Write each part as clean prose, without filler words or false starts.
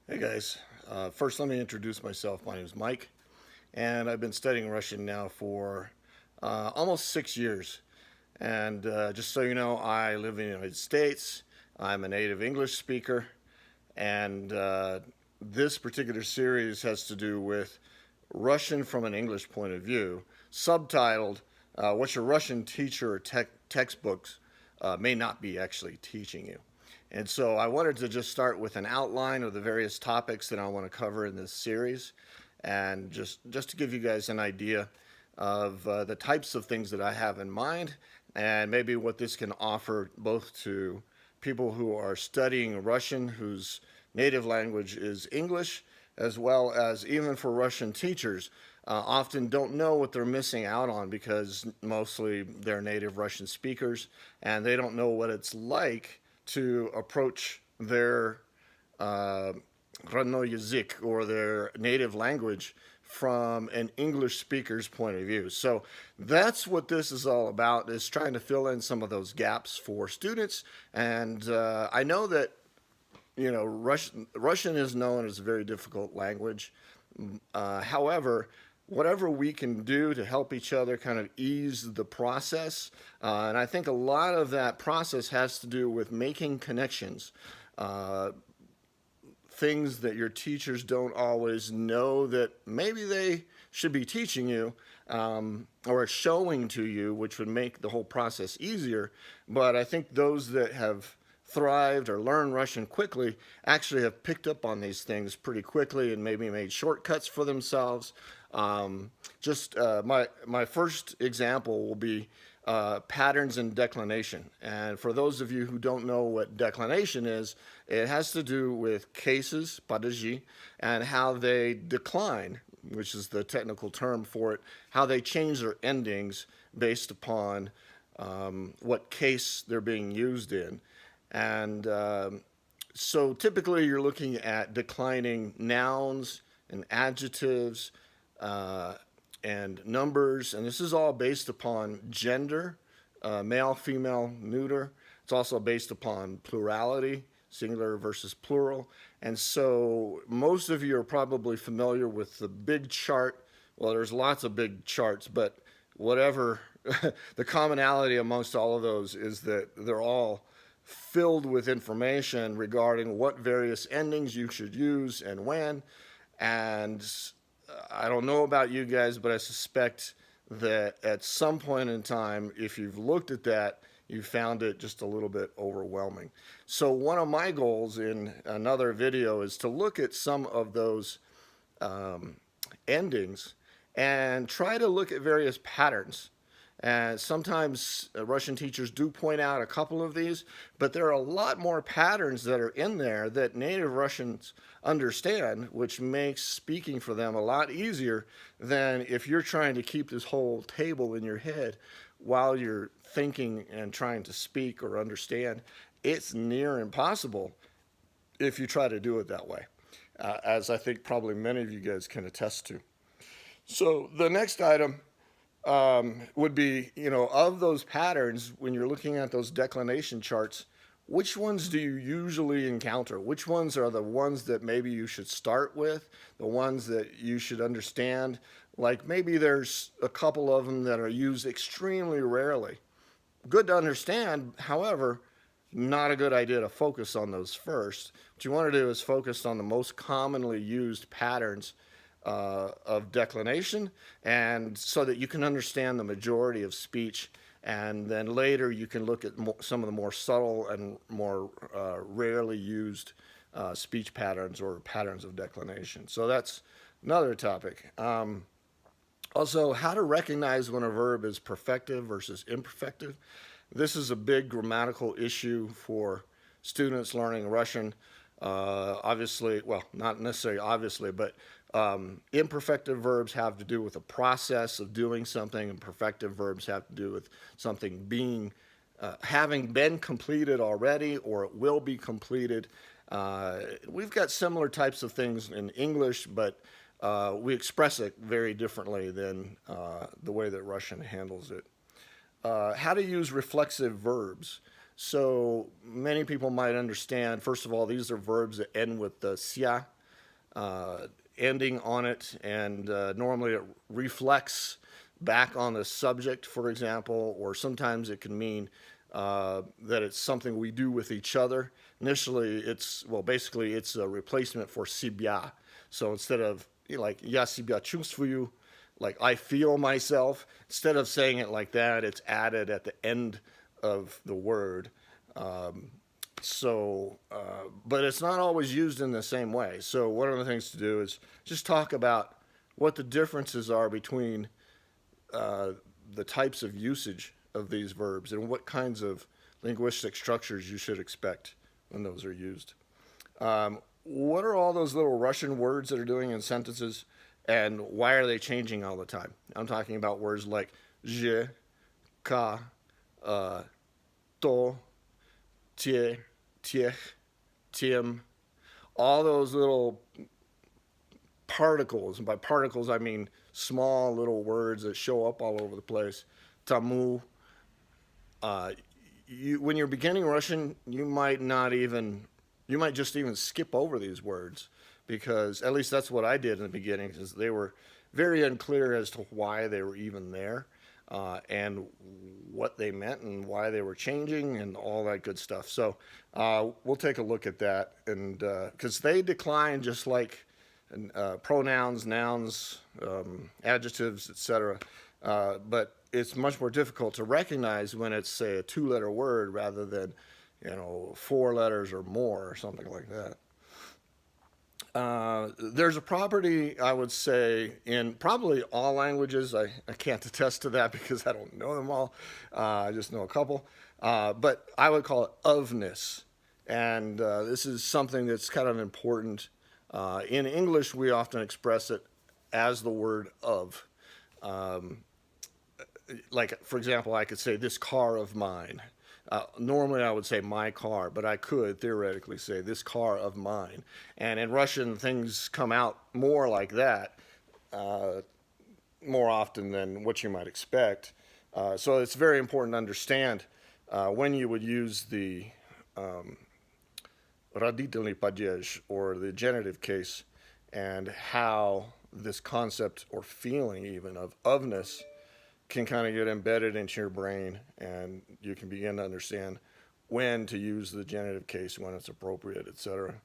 Hey guys, first let me introduce myself. My name is Mike, and I've been studying Russian now for almost 6 years. And just so you know, I live in the United States. I'm a native English speaker, and this particular series has to do with Russian from an English point of view, subtitled What Your Russian Teacher or Textbooks may not be actually teaching you. And so I wanted to just start with an outline of the various topics that I want to cover in this series, and just to give you guys an idea of the types of things that I have in mind, and maybe what this can offer both to people who are studying Russian whose native language is English, as well as even for Russian teachers. Often don't know what they're missing out on because mostly they're native Russian speakers and they don't know what it's like to approach their родной язык or their native language from an English speaker's point of view. So that's what this is all about, is trying to fill in some of those gaps for students. And I know that Russian is known as a very difficult language. However, whatever we can do to help each other kind of ease the process, and I think a lot of that process has to do with making connections. Uh, Things that your teachers don't always know that maybe they should be teaching you, or showing to you, which would make the whole process easier. But I think those that have thrived or learned Russian quickly actually have picked up on these things pretty quickly and maybe made shortcuts for themselves. Just my first example will be patterns in declination. And for those of you who don't know what declination is, it has to do with cases, падежи, and how they decline, which is the technical term for it, how they change their endings based upon what case they're being used in. And so typically you're looking at declining nouns and adjectives, uh, and numbers, and this is all based upon gender, male, female, neuter. It's also based upon plurality, singular versus plural. And so most of you are probably familiar with the big chart. Well, there's lots of big charts, but whatever the commonality amongst all of those is that they're all filled with information regarding what various endings you should use and when. And I don't know about you guys, but I suspect that at some point in time, if you've looked at that, you found it just a little bit overwhelming. So one of my goals in another video is to look at some of those endings and try to look at various patterns. And sometimes Russian teachers do point out a couple of these, but there are a lot more patterns that are in there that native Russians understand, which makes speaking for them a lot easier than if you're trying to keep this whole table in your head while you're thinking and trying to speak or understand. It's near impossible if you try to do it that way, as I think probably many of you guys can attest to. So the next item would be, of those patterns, when you're looking at those declination charts, which ones do you usually encounter? Which ones are the ones that maybe you should start with, the ones that you should understand? Like maybe there's a couple of them that are used extremely rarely. Good to understand, however, not a good idea to focus on those first. What you want to do is focus on the most commonly used patterns of declination, and so that you can understand the majority of speech. And then later you can look at some of the more subtle and more rarely used speech patterns or patterns of declination. So that's another topic. Also, how to recognize when a verb is perfective versus imperfective. This is a big grammatical issue for students learning Russian. Obviously, well, not necessarily obviously, but imperfective verbs have to do with the process of doing something, and perfective verbs have to do with something being, having been completed already, or it will be completed. We've got similar types of things in English, but we express it very differently than the way that Russian handles it. How to use reflexive verbs. So many people might understand, first of all, these are verbs that end with the sia, uh, ending on it, and normally it reflects back on the subject, for example, or sometimes it can mean that it's something we do with each other. Initially, basically, it's a replacement for себя. So instead of like я себя чувствую, like I feel myself, instead of saying it like that, it's added at the end of the word. Um, but it's not always used in the same way. So one of the things to do is just talk about what the differences are between uh, the types of usage of these verbs and what kinds of linguistic structures you should expect when those are used. What are all those little Russian words that are doing in sentences, and why are they changing all the time? I'm talking about words like je, ka, uh, to, tie, tiech, tim, all those little particles, and by particles I mean small little words that show up all over the place. Tamu. Uh, when you're beginning Russian, you might just even skip over these words because at least that's what I did in the beginning, is they were very unclear as to why they were even there, and what they meant and why they were changing and all that good stuff. So we'll take a look at that, and because they decline just like pronouns, nouns, adjectives, etc. But it's much more difficult to recognize when it's, say, a two-letter word rather than, four letters or more or something like that. There's a property, I would say, in probably all languages. I can't attest to that because I don't know them all. I just know a couple. But I would call it ofness. And this is something that's kind of important. In English, we often express it as the word of. Um, like, for example, I could say, this car of mine. Normally, I would say my car, but I could theoretically say this car of mine. And in Russian, things come out more like that, uh, more often than what you might expect. So it's very important to understand when you would use the родительный падеж, or the genitive case, and how this concept or feeling even of ofness can kind of get embedded into your brain, and you can begin to understand when to use the genitive case, when it's appropriate, etc.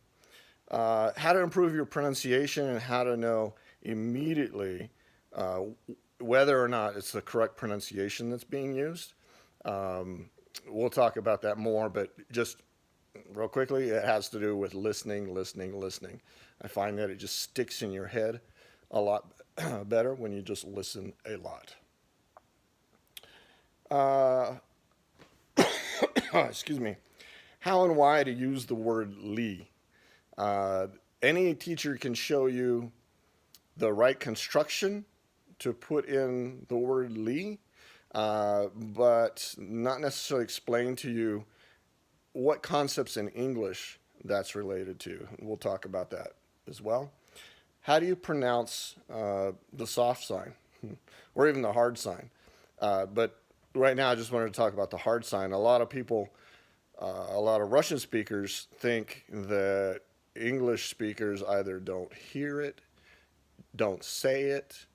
How to improve your pronunciation and how to know immediately uh, whether or not it's the correct pronunciation that's being used. Um, we'll talk about that more, but just real quickly, it has to do with listening, listening, listening. I find that it just sticks in your head a lot better when you just listen a lot. Uh, excuse me. How and why to use the word li. Uh, any teacher can show you the right construction to put in the word li, but not necessarily explain to you what concepts in English that's related to. We'll talk about that as well. How do you pronounce the soft sign or even the hard sign? But right now, I just wanted to talk about the hard sign. A lot of Russian speakers think that English speakers either don't hear it, don't say it,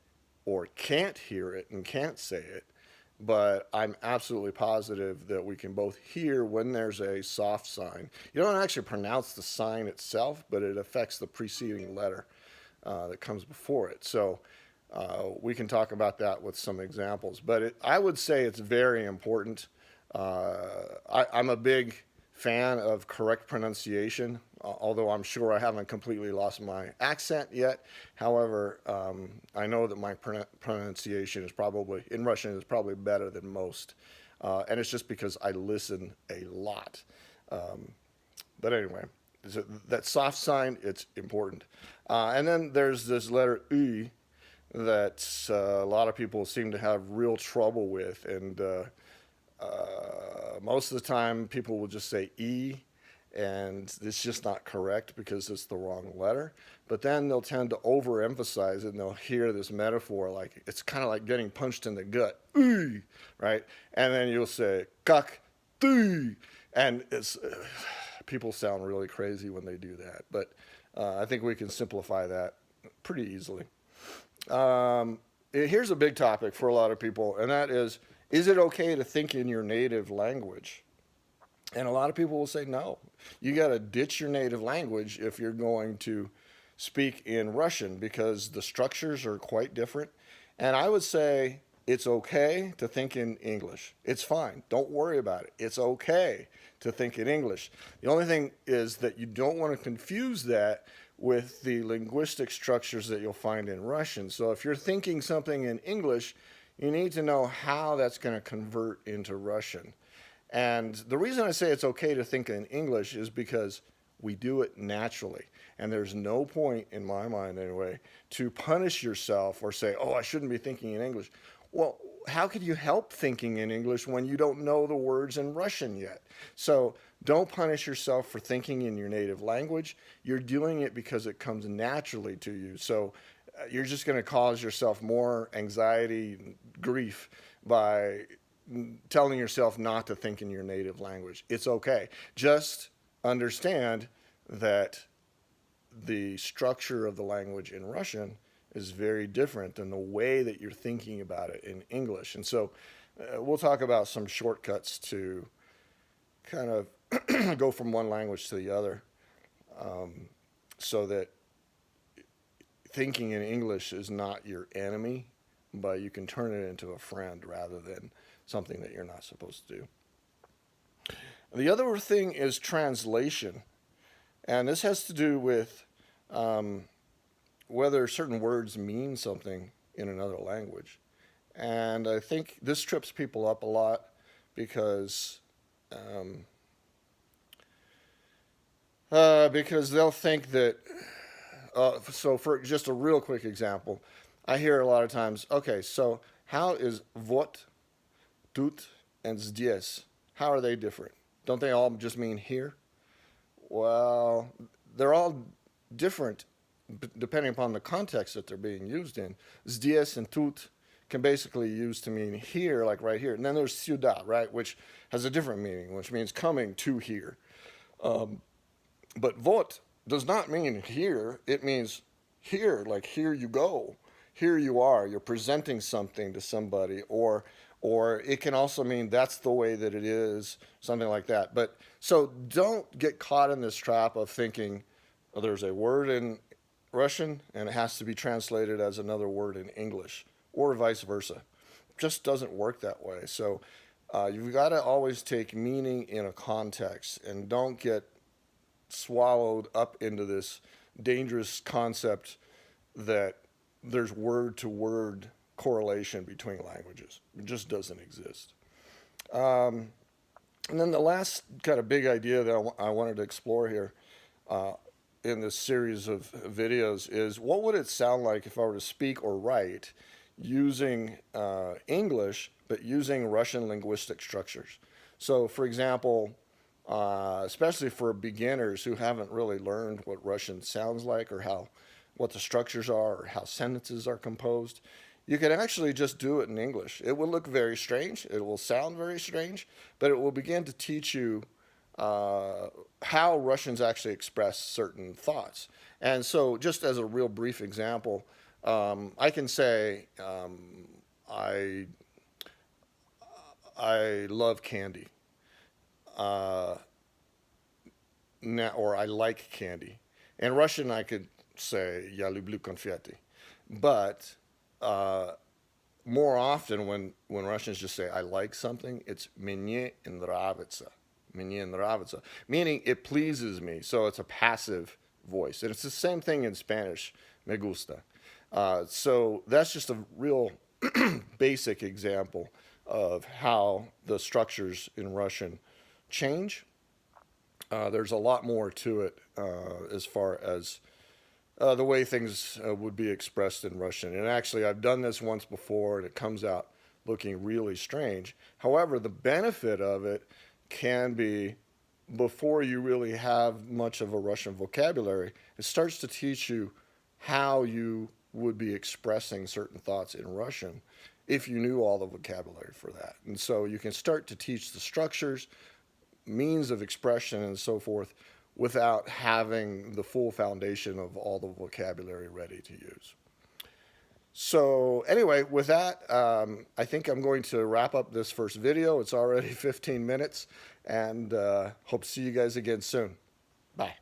or can't hear it and can't say it. But I'm absolutely positive that we can both hear when there's a soft sign. You don't actually pronounce the sign itself, but it affects the preceding letter that comes before it. So we can talk about that with some examples. But I would say it's very important. I'm a big fan of correct pronunciation, although I'm sure I haven't completely lost my accent yet. However, I know that my pronunciation is probably, in Russian, is probably better than most. And it's just because I listen a lot. Um, but anyway, that soft sign, it's important. And then there's this letter U that a lot of people seem to have real trouble with. And most of the time, people will just say E, and it's just not correct because it's the wrong letter. But then they'll tend to overemphasize it, and they'll hear this metaphor like it's kind of like getting punched in the gut, right? And then you'll say "kak tu," and it's People sound really crazy when they do that, but I think we can simplify that pretty easily. Um, Here's a big topic for a lot of people, and that is it okay to think in your native language? And a lot of people will say no. You got to ditch your native language if you're going to speak in Russian because the structures are quite different. And I would say it's okay to think in English. It's fine. Don't worry about it. It's okay to think in English. The only thing is that you don't want to confuse that with the linguistic structures that you'll find in Russian. So if you're thinking something in English, you need to know how that's going to convert into Russian. And the reason I say it's okay to think in English is because we do it naturally. And there's no point, in my mind anyway, to punish yourself or say, oh, I shouldn't be thinking in English. Well, how could you help thinking in English when you don't know the words in Russian yet? So don't punish yourself for thinking in your native language. You're doing it because it comes naturally to you. So you're just going to cause yourself more anxiety and grief by telling yourself not to think in your native language. It's okay. Just understand that the structure of the language in Russian is very different than the way that you're thinking about it in English. And so we'll talk about some shortcuts to kind of go from one language to the other so that thinking in English is not your enemy, but you can turn it into a friend rather than something that you're not supposed to do. The other thing is translation. And this has to do with whether certain words mean something in another language. And I think this trips people up a lot um, because they'll think that. So for just a real quick example, I hear a lot of times, okay, so how is what, tut, and здесь? How are they different? Don't they all just mean here? Well, they're all different depending upon the context that they're being used in. Здесь and тут can basically use to mean here, like right here. And then there's сюда, right, which has a different meaning, which means coming to here. But вот does not mean here. It means here, like here you go. Here you are. You're presenting something to somebody, or it can also mean that's the way that it is, something like that. But so don't get caught in this trap of thinking, oh, there's a word in Russian and it has to be translated as another word in English, or vice versa. It just doesn't work that way. So you've got to always take meaning in a context and don't get swallowed up into this dangerous concept that there's word to word correlation between languages. It just doesn't exist. Um, and then the last kind of big idea that I wanted to explore here uh, in this series of videos is what would it sound like if I were to speak or write using English but using Russian linguistic structures? So, for example, especially for beginners who haven't really learned what Russian sounds like or how what the structures are or how sentences are composed. You can actually just do it in English. It will look very strange. It will sound very strange, but it will begin to teach you uh, how Russians actually express certain thoughts. And so, just as a real brief example, I can say, I, I love candy. Uh, or I like candy. In Russian, I could say "Я люблю конфеты," but uh, more often when Russians just say "I like something," it's "Мне нравится," "Мне нравится," meaning it pleases me. So it's a passive voice, and it's the same thing in Spanish, "Me gusta." So that's just a real basic example of how the structures in Russian change. There's a lot more to it as far as the way things would be expressed in Russian. And actually, I've done this once before, and it comes out looking really strange. However, the benefit of it can be before you really have much of a Russian vocabulary, it starts to teach you how you would be expressing certain thoughts in Russian if you knew all the vocabulary for that. And so you can start to teach the structures means of expression and so forth without having the full foundation of all the vocabulary ready to use. So anyway, with that, I think I'm going to wrap up this first video. It's already 15 minutes, and hope to see you guys again soon. Bye.